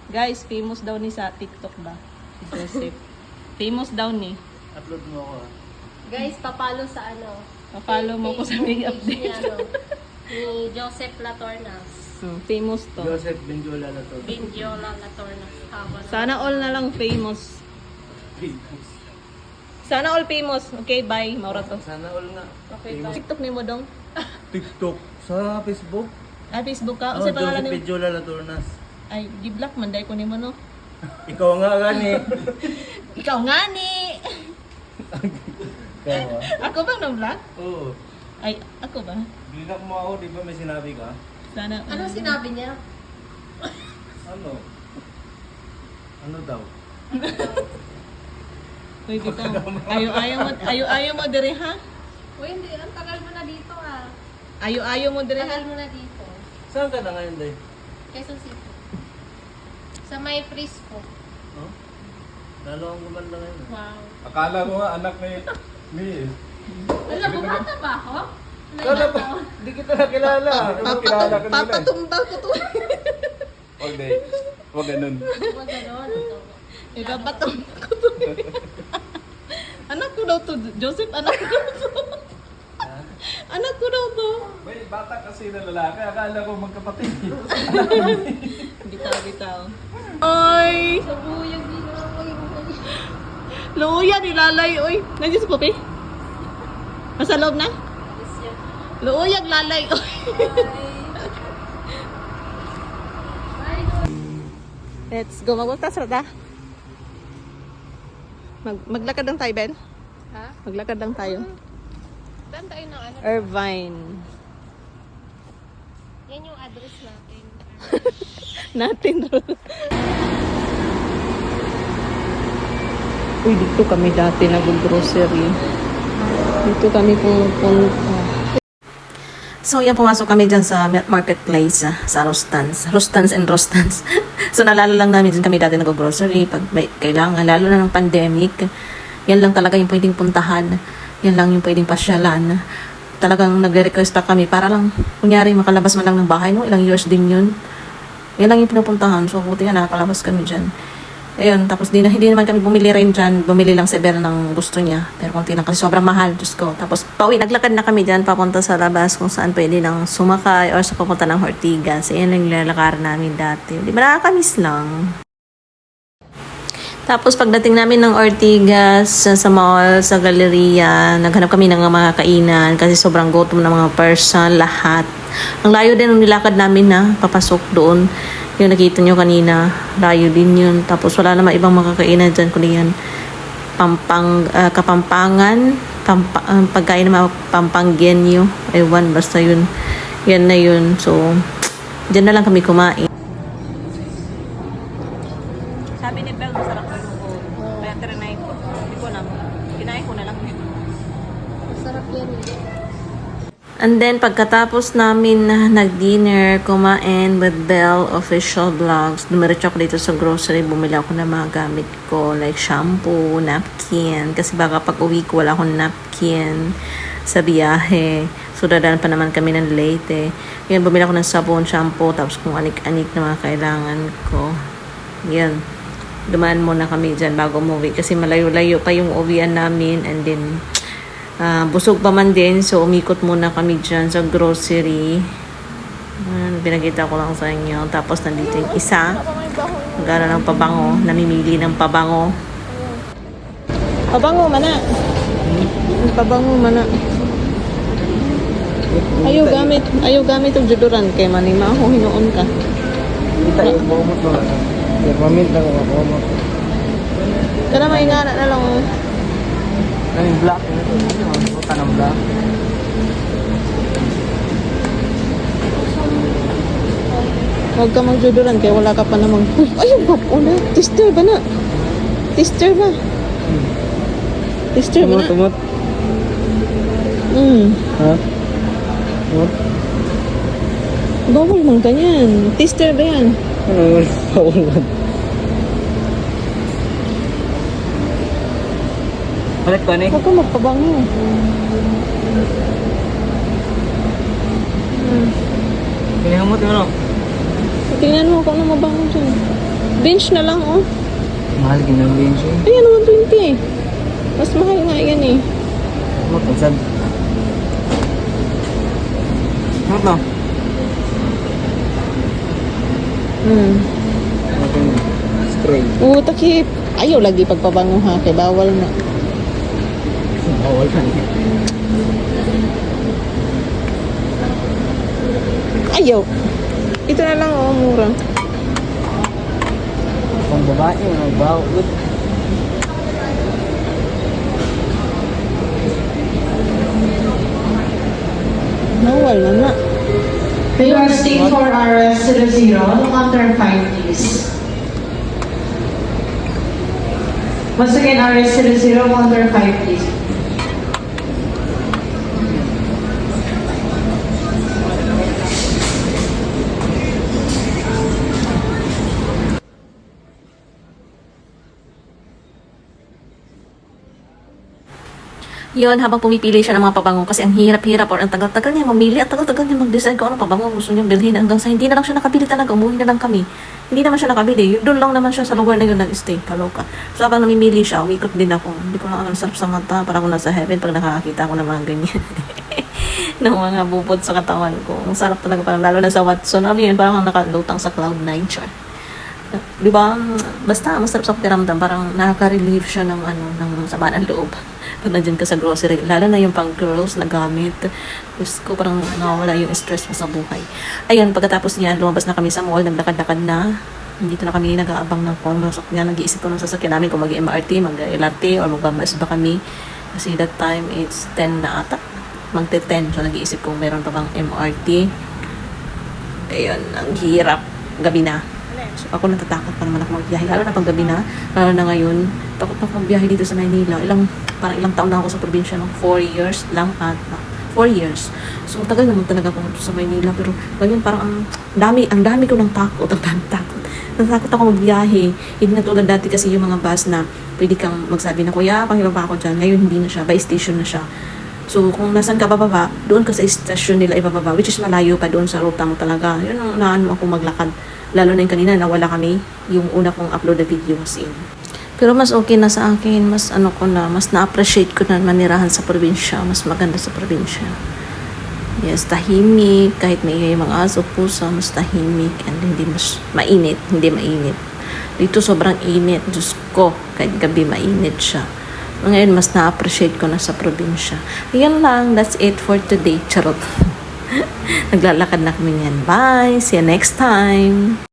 Guys, famous daw ni sa TikTok ba? Si Joseph. Famous daw ni. Upload mo ako Guys, papalo sa ano. Pa-follow mo ko sa may Facebook page update. niya, no? Ni Joseph Latornas. Famous to. Joseph Benjola na to. Benjola Latornas. Haba na. Sana all na lang famous. Sana all famous. Okay, bye. Maura to. Sana all nga. Okay, bye. TikTok ni mo dong? TikTok. Sa Facebook? Ah, Facebook ka? O Oh, sa pangalan Joseph ni Benjola Latornas. Ay, gi-block man dahil ko ni mo no. Ikaw nga gani. Ikaw nga ni! Ikaw ah. Ako bang na-block? Oo. Ay, ako ba? Blinak mo ako, di ba may sinabi ka? Sana. Ano sinabi niya? Ano? Ano daw? Uy, bitaw. Ayaw mo dire ha? Uy, hindi. Ang tagal mo na dito ah. Ayaw mo dire ha? Tagal mo na dito. Saan ka na ngayon, Day? Quezon City. Sa may Frisco. Huh? Lalo ang gumanda ngayon. Wow. Akala ko nga anak ni Wala, bumata ba ako? Kala pa, di kita nakilala. kilala ka nila eh. Papatumba ko to. Huwag day. Huwag ganun. Huwag ganon. Ipapatumba ko to. Anak ko daw to, Joseph. Anak ko daw to. Anak ko daw to. May bata kasi na lalaki. Akala ko magkapatid. Bitaw. Oy! Sabuyag dito. Luya, nilalay. Oy, nandiyan sa pupi? Nasa loob na? Luuyag, lalay. Oy. Let's go. Magpunta sa rada. Maglakad lang tayo, Ben. Ha? Maglakad lang tayo. Saan tayo ng ano? Irvine. Yan yung address natin. Natin. Uy, dito kami dati nag-grocery. Dito kami pumunta. So, yan, pumasok kami dyan sa marketplace, sa Rostans. Rostans and Rostans. So, nalala lang namin dyan kami dati nag-grocery pag may kailangan, lalo na ng pandemic. Yan lang talaga yung pwedeng puntahan. Yan lang yung pwedeng pasyalan. Talagang nagre-request pa kami para lang, kunyari, makalabas man lang ng bahay, no? Ilang years din yun. Yan lang yung pinupuntahan. So, buti nga nakakalabas kami dyan. Ayun, tapos hindi naman kami bumili rin dyan. Bumili lang si Bella ng gusto niya. Pero konti lang kasi sobrang mahal. Diyos ko. Tapos pauwi, naglakad na kami dyan papunta sa labas kung saan pwede lang sumakay or sa papunta ng Ortigas. Ayan lang yung lalakaran namin dati. Di ba nakakamiss lang? Tapos pagdating namin ng Ortigas, sa mall, sa galeria, naghanap kami ng mga kainan kasi sobrang gutom ng mga person, lahat. Ang layo din ng nilakad namin na papasok doon. Yung nakita nyo kanina, layo din yun. Tapos wala naman ibang makakainan dyan kundi yan. Kapampangan, pagkain naman Pampanggenyo. Ewan, basta yun. Yan na yun. So, dyan na lang kami kumain. Sabi ni Belle, masarap na yung kaya trinay ko. Hindi ko na. Kinain ko na lang. Masarap yan eh. And then, pagkatapos namin na nag-dinner, kumain with Belle Official Vlogs, dumiretso ako dito sa grocery, bumili ako ng mga gamit ko, like shampoo, napkin, kasi baka pag uwi ko, wala akong napkin sa biyahe. So, dadaan pa naman kami ng Leyte. Yan, bumili ako ng sabon, shampoo, tapos kung anik-anik na mga kailangan ko. Yan. Dumaan muna kami dyan bago umuwi, kasi malayo-layo pa yung uwian namin, and then, busog pa man din, so umikot muna kami dyan sa grocery. Pinakita ko lang sa inyo. Tapos nandito yung isa. Gano'n ng pabango. Namimili ng pabango. Pabango mana. Pabango mana. Ayaw gamit yung juduran kay manima. Kung hinuon ka. Kita yung bumot mo. Permamint lang ako mo. Kaya may ingana na lang. Ano yung black? Buta ng black. Huwag ka magjuduran kaya wala ka pa namang... Uy, ayun pa po na. Tester ba na? Tester ba? Tester ba na? Tumot. Ha? Tumot? Bawal man ganyan. Tester ba yan? Ano yung bawal? Balik ko, Nick. Huwag ka magpabango. Pinahamot mo, no? Tingnan mo kung ano mabango dyan. Bench na lang, oh. Mahal ginawin siya. Ayan, 120. Mas mahal nga yan eh. Ano to, sad? Ano to? Ano to? Spray. Takip. Ayaw lagi pagpabango ha, kay bawal na. Bawal ka niya. Ayaw. Ito na lang, oh, mura. Pang babae, wow, good. Nawal na na. Requesting for RS00, counter 5 please. Once again, RS00, counter 5 please. Yun, habang pumipili siya ng mga pabango kasi ang hirap-hirap or ang tagal-tagal niya mamili at tagal-tagal niya mag-decide kung anong pabango gusto niya bilhin hanggang sa hindi na lang siya nakabili talaga, umuwi na lang kami. Hindi naman siya nakabili, doon lang naman siya sa lugar na yun nag-stay, kaloka. So habang namimili siya, umikot din ako. Hindi ko lang alam, sarap sa mata, parang ako nasa heaven pag nakakakita ako ng mga ganyan. ng mga bubod sa katawan ko. Ang sarap talaga, parang lalo na sa Watson. Ano yun, parang nakalutang sa Cloud9 siya. Di ba? Basta, masarap sa pakiramdam. Parang nakaka-relieve siya ng, ng sama ng loob. Pag nandiyan ka sa grocery, lalo na yung pang girls na gamit. Gusto ko parang nawala yung stress mo sa buhay. Ayun, pagkatapos niya, lumabas na kami sa mall, naglakad-lakad na. Dito na kami nag-aabang ng pumasok niya. Nag-iisip ko ng sasakyan namin kung mag-MRT, mag-LRT, or mag-bus ba kami. Kasi that time, it's 10 na ata. Magte-10. So, nag-iisip kung meron pa bang MRT. Ayun, ang hirap. Gabi na. So, ako natatakot pa naman ako magbiyahe. Lalo na pag gabi na. Lalo na ngayon, takot na magbiyahe dito sa Maynila. Parang ilang taon na ako sa probinsya. 4 years lang at 4 years. So, tagal naman talaga ako sa Maynila. Pero ngayon parang ang dami ko ng takot. Ang dami takot. Natatakot ako magbiyahe. Hindi na tulad dati kasi yung mga bus na pwede kang magsabi na, kuya, pangibaba ako dyan. Ngayon hindi na siya. By station na siya. So, kung nasan ka bababa, doon ka sa station nila ibababa. Which is malayo pa doon sa ruta mo talaga. Yun ang naano ako maglakad. Lalo na yung kanina, nawala kami yung una kong upload na videos in. Pero mas okay na sa akin, mas mas na-appreciate ko na manirahan sa probinsya, mas maganda sa probinsya. Yes, tahimik, kahit may mga aso, pusa, mas tahimik, and hindi mas mainit, hindi mainit. Dito sobrang init, Diyos ko, kahit gabi mainit siya. Ngayon, mas na-appreciate ko na sa probinsya. Yan lang, that's it for today, charot. Naglalakad na kami yan. Bye! See you next time!